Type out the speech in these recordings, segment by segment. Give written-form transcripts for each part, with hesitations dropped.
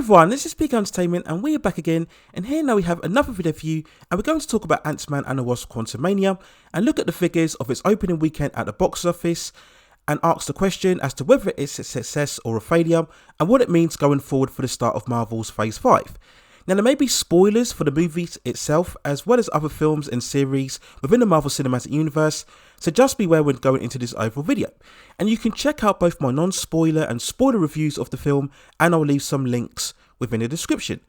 everyone, this is Big Entertainment and we are back again, and here now we have another video for you, and we're going to talk about Ant Man and the Wasp: Quantumania and look at the figures of its opening weekend at the box office and ask the question as to whether it's a success or a failure and what it means going forward for the start of Marvel's Phase 5. Now there may be spoilers for the movie itself as well as other films and series within the Marvel Cinematic Universe, so just beware when going into this overall video. And you can check out both my non-spoiler and spoiler reviews of the film, and I'll leave some links within the description.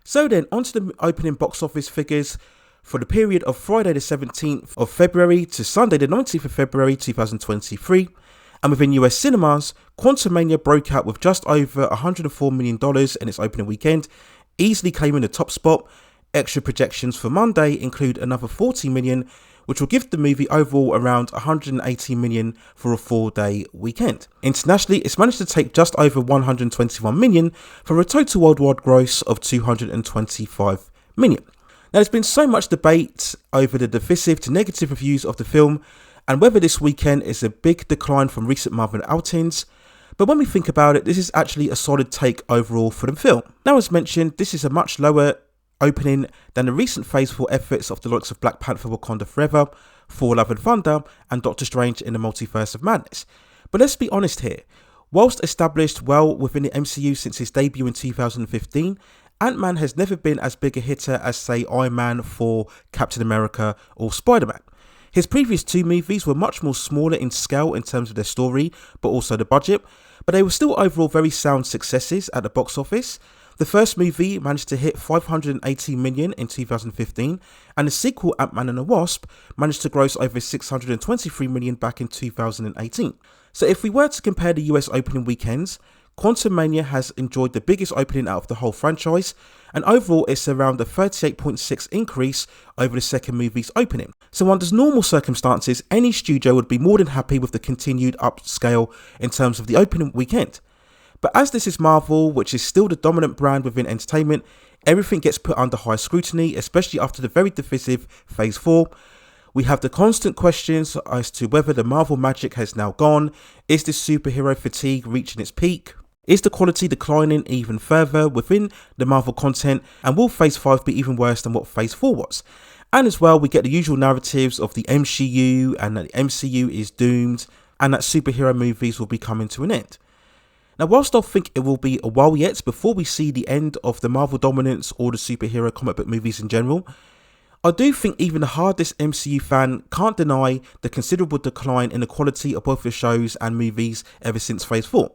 So then, onto the opening box office figures for the period of Friday the 17th of February to Sunday the 19th of February 2023. And within US cinemas, Quantumania broke out with just over $104 million in its opening weekend, easily claiming the top spot. Extra projections for Monday include another 40 million, which will give the movie overall around 180 million for a 4-day weekend. Internationally, it's managed to take just over 121 million for a total worldwide gross of 225 million. Now, there's been so much debate over the divisive to negative reviews of the film and whether this weekend is a big decline from recent Marvel outings. But when we think about it, this is actually a solid take overall for the film. Now, as mentioned, this is a much lower opening than the recent Phase 4 efforts of the likes of Black Panther: Wakanda Forever, Thor: Love and Thunder, and Doctor Strange in the Multiverse of Madness. But let's be honest here, whilst established well within the MCU since its debut in 2015, Ant-Man has never been as big a hitter as, say, Iron Man, Thor, Captain America, or Spider-Man. His previous two movies were much more smaller in scale in terms of their story, but also the budget, but they were still overall very sound successes at the box office. The first movie managed to hit 580 million in 2015, and the sequel, Ant Man and the Wasp, managed to gross over 623 million back in 2018. So if we were to compare the US opening weekends, Quantumania has enjoyed the biggest opening out of the whole franchise, and overall it's around a 38.6 increase over the second movie's opening. So under normal circumstances, any studio would be more than happy with the continued upscale in terms of the opening weekend. But as this is Marvel, which is still the dominant brand within entertainment, everything gets put under high scrutiny, especially after the very divisive Phase 4. We have the constant questions as to whether the Marvel magic has now gone. Is this superhero fatigue reaching its peak? Is the quality declining even further within the Marvel content? And will Phase 5 be even worse than what Phase 4 was? And as well, we get the usual narratives of the MCU and that the MCU is doomed and that superhero movies will be coming to an end. Now, whilst I think it will be a while yet before we see the end of the Marvel dominance or the superhero comic book movies in general, I do think even the hardest MCU fan can't deny the considerable decline in the quality of both the shows and movies ever since Phase 4.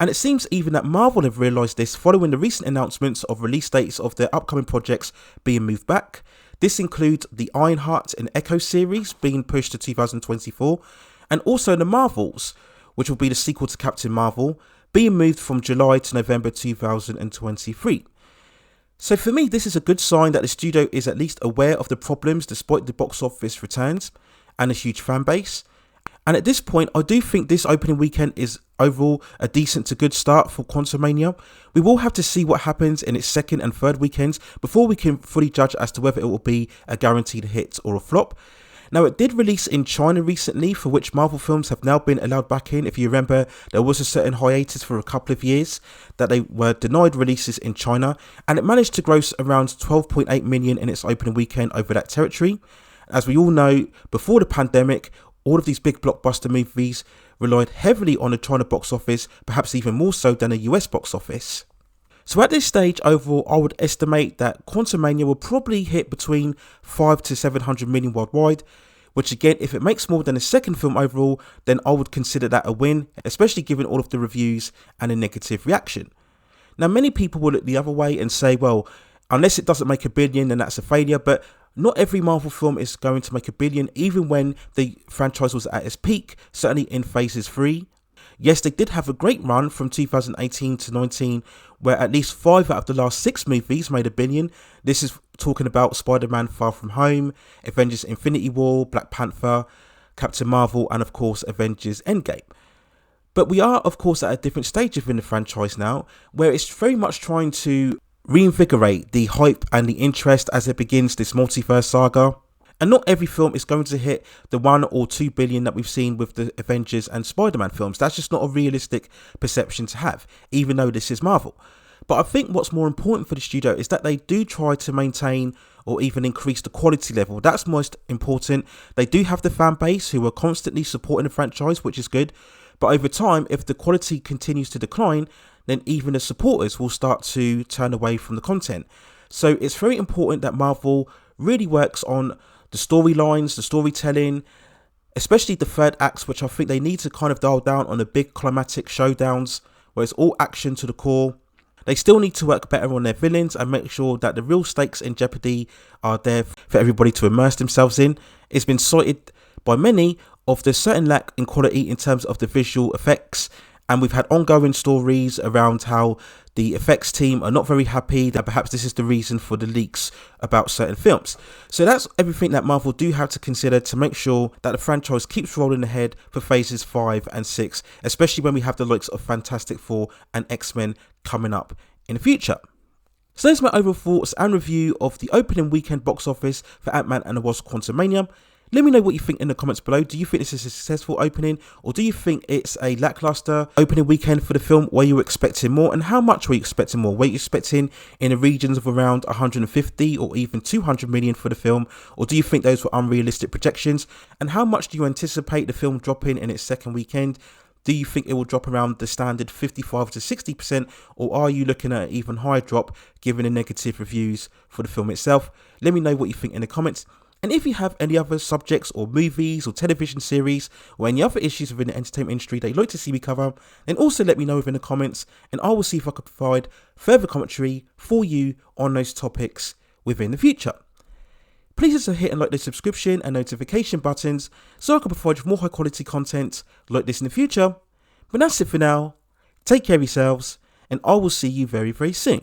And it seems even that Marvel have realised this following the recent announcements of release dates of their upcoming projects being moved back. This includes the Ironheart and Echo series being pushed to 2024, and also the Marvels, which will be the sequel to Captain Marvel, being moved from July to November 2023. So for me, this is a good sign that the studio is at least aware of the problems despite the box office returns and a huge fan base. And at this point, I do think this opening weekend is overall a decent to good start for Quantumania. We will have to see what happens in its second and third weekends before we can fully judge as to whether it will be a guaranteed hit or a flop. Now, it did release in China recently, for which Marvel films have now been allowed back in. If you remember, there was a certain hiatus for a couple of years that they were denied releases in China, and it managed to gross around 12.8 million in its opening weekend over that territory. As we all know, before the pandemic, all of these big blockbuster movies relied heavily on the China box office, perhaps even more so than the US box office. So at this stage, overall, I would estimate that Quantumania will probably hit between 5 to 700 million worldwide, which again, if it makes more than a second film overall, then I would consider that a win, especially given all of the reviews and the negative reaction. Now, many people will look the other way and say, well, unless it doesn't make a billion, then that's a failure, but not every Marvel film is going to make a billion, even when the franchise was at its peak, certainly in Phases 3. Yes, they did have a great run from 2018 to 19, where at least 5 out of the last 6 movies made a billion. This is talking about Spider-Man: Far From Home, Avengers: Infinity War, Black Panther, Captain Marvel, and of course Avengers: Endgame. But we are, of course, at a different stage within the franchise now, where it's very much trying to reinvigorate the hype and the interest as it begins this multiverse saga. And not every film is going to hit the 1 or 2 billion that we've seen with the Avengers and Spider-Man films. That's just not a realistic perception to have, even though this is Marvel. But I think what's more important for the studio is that they do try to maintain or even increase the quality level. That's most important. They do have the fan base who are constantly supporting the franchise, which is good. But over time, if the quality continues to decline, then even the supporters will start to turn away from the content. So it's very important that Marvel really works on the storylines, the storytelling, especially the third acts, which I think they need to kind of dial down on the big climatic showdowns where it's all action to the core. They still need to work better on their villains and make sure that the real stakes in jeopardy are there for everybody to immerse themselves in. It's been cited by many of the certain lack in quality in terms of the visual effects, and we've had ongoing stories around how the effects team are not very happy that perhaps this is the reason for the leaks about certain films. So that's everything that Marvel do have to consider to make sure that the franchise keeps rolling ahead for phases 5 and 6, especially when we have the likes of Fantastic Four and X-Men coming up in the future. So there's my overall thoughts and review of the opening weekend box office for Ant Man and the Wasp: Quantumania. Let me know what you think in the comments below. Do you think this is a successful opening, or do you think it's a lackluster opening weekend for the film? Were you expecting more, and how much were you expecting more? Were you expecting in the regions of around 150 or even 200 million for the film, or do you think those were unrealistic projections? And how much do you anticipate the film dropping in its second weekend? Do you think it will drop around the standard 55 to 60%, or are you looking at an even higher drop given the negative reviews for the film itself? Let me know what you think in the comments. And if you have any other subjects or movies or television series or any other issues within the entertainment industry that you'd like to see me cover, then also let me know within the comments, and I will see if I can provide further commentary for you on those topics within the future. Please also hit and like the subscription and notification buttons so I can provide you with more high quality content like this in the future. But that's it for now. Take care of yourselves, and I will see you very, very soon.